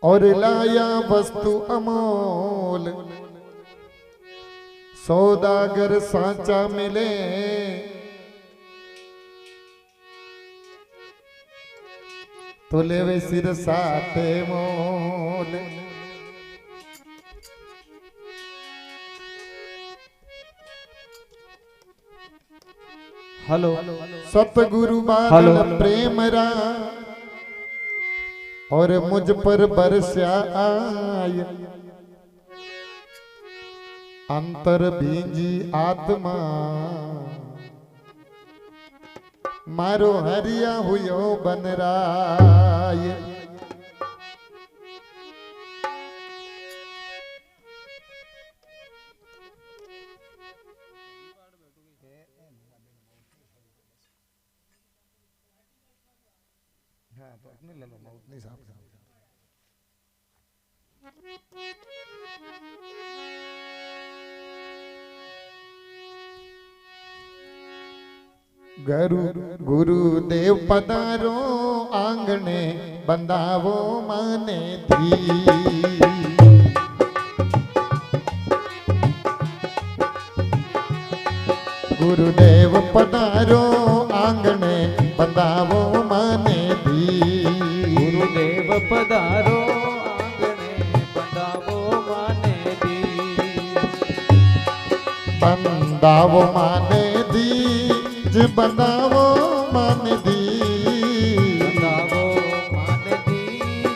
और लाया वस्तु अमोल, सौदागर सांचा मिले तो लेवे सिर साथे मोल। हेलो सतगुरु बादल प्रेम रा और मुझ पर बरस्या आय, अंतर भींजी आत्मा मारो हरिया हुयो बनराय। हाँ तो अपने ले लो, मैं उतने हिसाब से गुरुदेव पधारो आंगणे बंदावो माने थी। गुरुदेव पधारो आंगणे बंदावो माने दी। गुरुदेव पधारो आंगणे बंदावो माने दी। बंदावो माने दी, बंदावो माने दी। बंदावो माने दी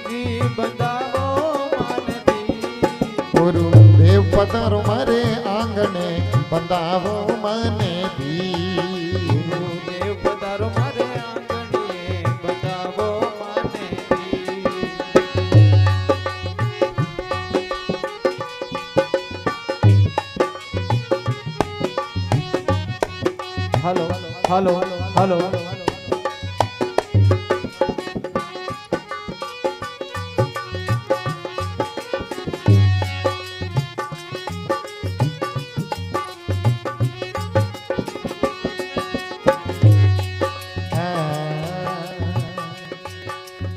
जी, बंदावो माने दी। गुरुदेव पधारो मारे आंगणे बंदावो माने दी। गुरुदेव पधारो मारे आंगणे बंदावो माने दी। हेलो हेलो हेलो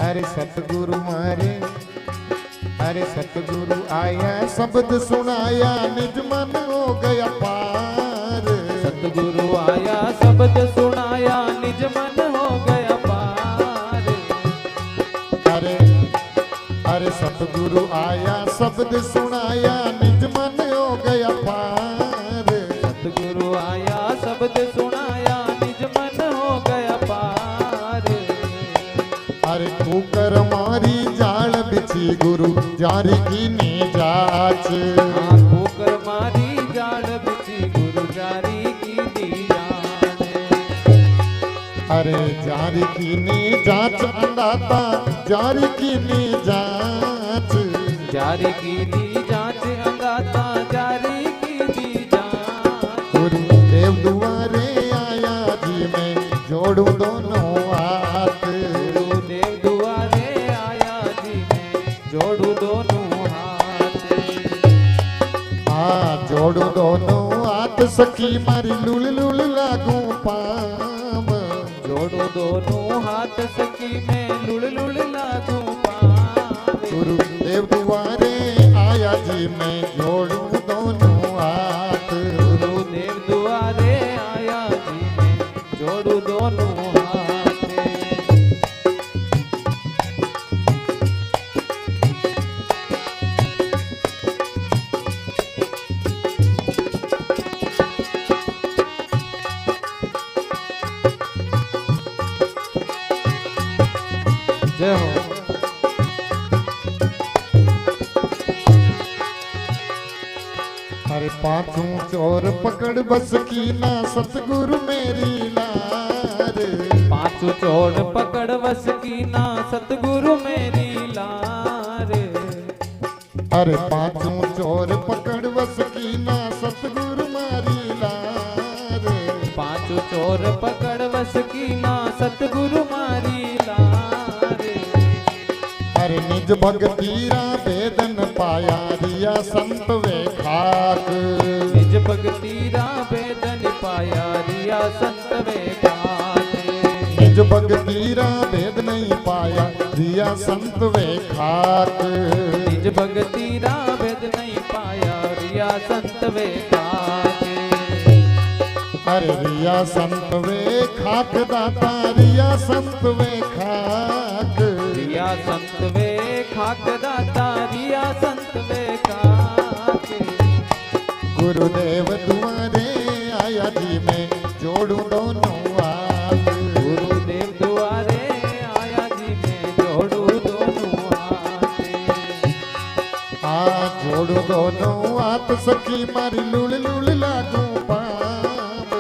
अरे सतगुरु मारे, अरे सतगुरु आया शब्द सुनाया निज मन हो गया पार। सतगुरु आया शब्द सुनाया निज मन हो गया पार। अरे अरे सतगुरु आया शब्द सुनाया निज मन हो गया पार। सतगुरु आया शब्द सुनाया निज मन हो गया पार। अरे ठोकर मारी जाल बिछी गुरु जारी की नी जाच। ठोकर मारी जाल बिछी गुरु जारी की दी जान। अरे जारी की नी जाच अंदाता, जारी की नी जाच। जारी की दी जांच अंदाता, जारी की दी जांच। गुरुदेव दुआरे आया जी मैं जोड़ू दोनों हाथ। गुरुदेव दुआरे आया जी मैं जोड़ू दोनों हाथ। हाँ जोड़ू दोनों हाथ सखी मारी लुल लुल लागू पाम। जोड़ो दोनों हाथ सखी में लुड़ लुड़ लागू पाम। गुरुदेव दुआरे आया जी मैं जोड़ू दोनों हाथ। गुरुदेव दुआरे आया जी मैं जोड़ू दोनों हाथ। जय हो। अरे पांचों चोर पकड़ बस की ना सतगुरु मेरी लार। पांचों चोर पकड़ वस की ना सतगुरु मेरी लार। अरे पांचों चोर पकड़ बस की ना सतगुरु मारी लार। पांचों चोर पकड़ वस की ना सतगुरु मारी लार। अरे निज भगतीरा वेदन पाया रिया संत वे खाक। निज भगतीरा वेदन पाया रिया संत वे खाक। निज भगती रा भेद नहीं पाया रिया संत वे खाक। निज भगती रा भेद नहीं पाया रिया संत वे खाके। अरे रिया संत वे खाक दाता रिया संत वे खाक। रिया संत वे खाक दाता रिया संत वे खाके। गुरुदेव दुआरे आया जी मैं जोड़ू दोनों हाथ। गुरुदेव दुआरे आया जी मैं जोड़ू दोनों हाथ। जोड़ू दोनों हाथ सखी मारी लुल लुल लागू पाव।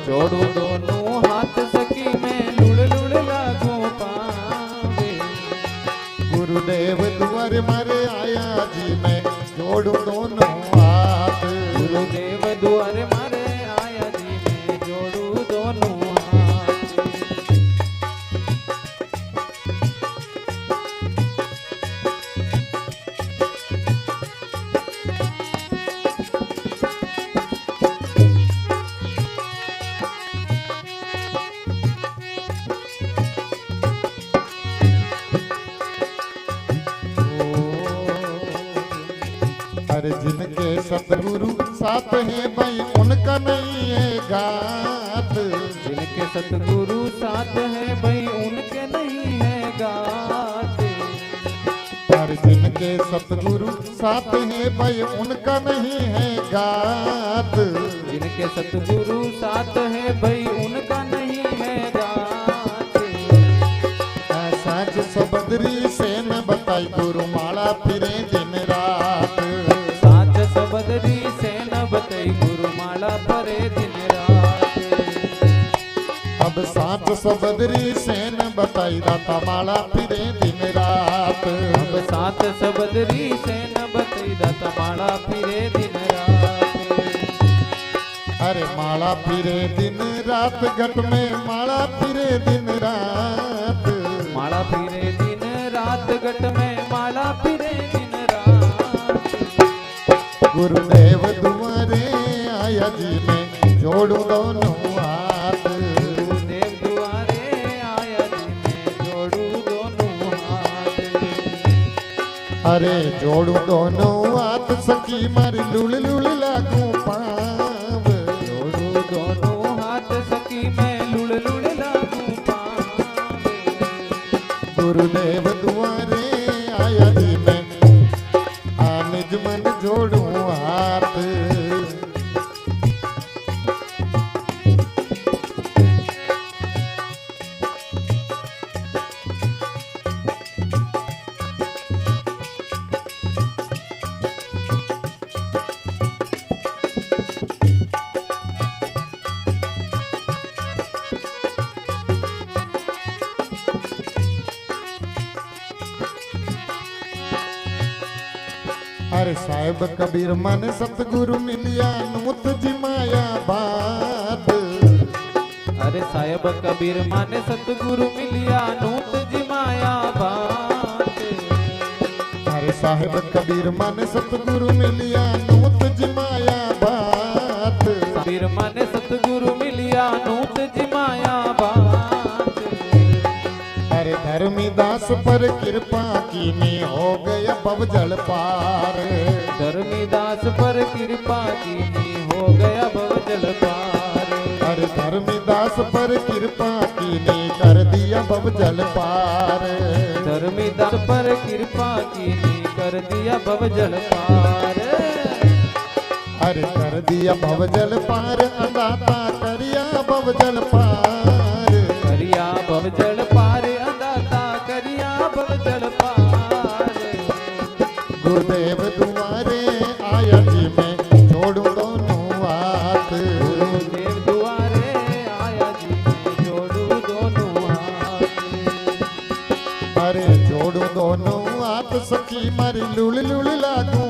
जोड़ू दोनों हाथ सखी में लुड़ लुड़ लागू पावे। गुरुदेव द्वारे मारे आया जी मैं जोड़ू दोनों हाथ। गुरुदेव द्वारे मारे आया जी मैं जोड़ू दोनों हाथ। अरे जिनके सतगुरु साथ है भाई उनका नहीं है गात। जिनके सतगुरु साथ है भाई उनके नहीं है गाते। पर जिनके सतगुरु साथ है भाई उनका नहीं है गात। जिनके सतगुरु साथ है भाई उनका नहीं है गाते। साज सबदरी से न बताई गुरु माला फिरे दिन रात। साज सबदरी से न बतई गुरु माला परे दिन रात। अब साज सबदरी से न बताई दाता माला फिरे दिन रात। अब सात सबदरी से न बतई दाता माला फिरे दिन रात। अरे माला फिरे दिन रात घट में माला फिरे दिन रात। माला फिरे दिन रात घट में माला फिरे दिन रात। गुरुदेव दुआरे आया जी मैं जोड़ू दोनों हाथ। गुरुदेव द्वारे आया जी मैं जोड़ू दोनों हाथ। अरे जोड़ू दोनों हाथ सखी मारी लुल लुल लागू पाव। जोड़ू दोनों हाथ सखी में लुड़ लुड़ लागू पावे। गुरुदेव दुआरे आया जी मैं निज मन जोड़ू हाथ। अरे साहिब कबीर मन सतगुरु मिलिया नूत जिमाया बात। अरे साहेब कबीर माने सतगुरु मिलिया नूत जिमाया बात। अरे साहिब कबीर मन सतगुरु मिलिया नूत जिमाया बात। कबीर माने सतगुरु मिलिया नूत जिमाया बात। अरे धर्मीदास पर कृपा कीनी हो गया भव जल पार। धर्मीदास पर कृपा कीनी हो गया भव जल पार। अरे धर्मीदास पर कृपा कीनी कर दिया भव जल पार। धर्मीदास पर कृपा कीनी कर दिया भव जल पार। अरे कर दिया भव जल पार अंदाता करिया भव जल पार। करिया भव जल पार अंदाता करिया भव जल पार। गुरुदेव दुआरे आया जी मैं जोड़ू दोनों हाथ। गुरुदेव द्वारे आया जी मैं जोड़ू दोनों हाथ। अरे जोड़ू दोनों हाथ सखी मारी लुल लुल लागू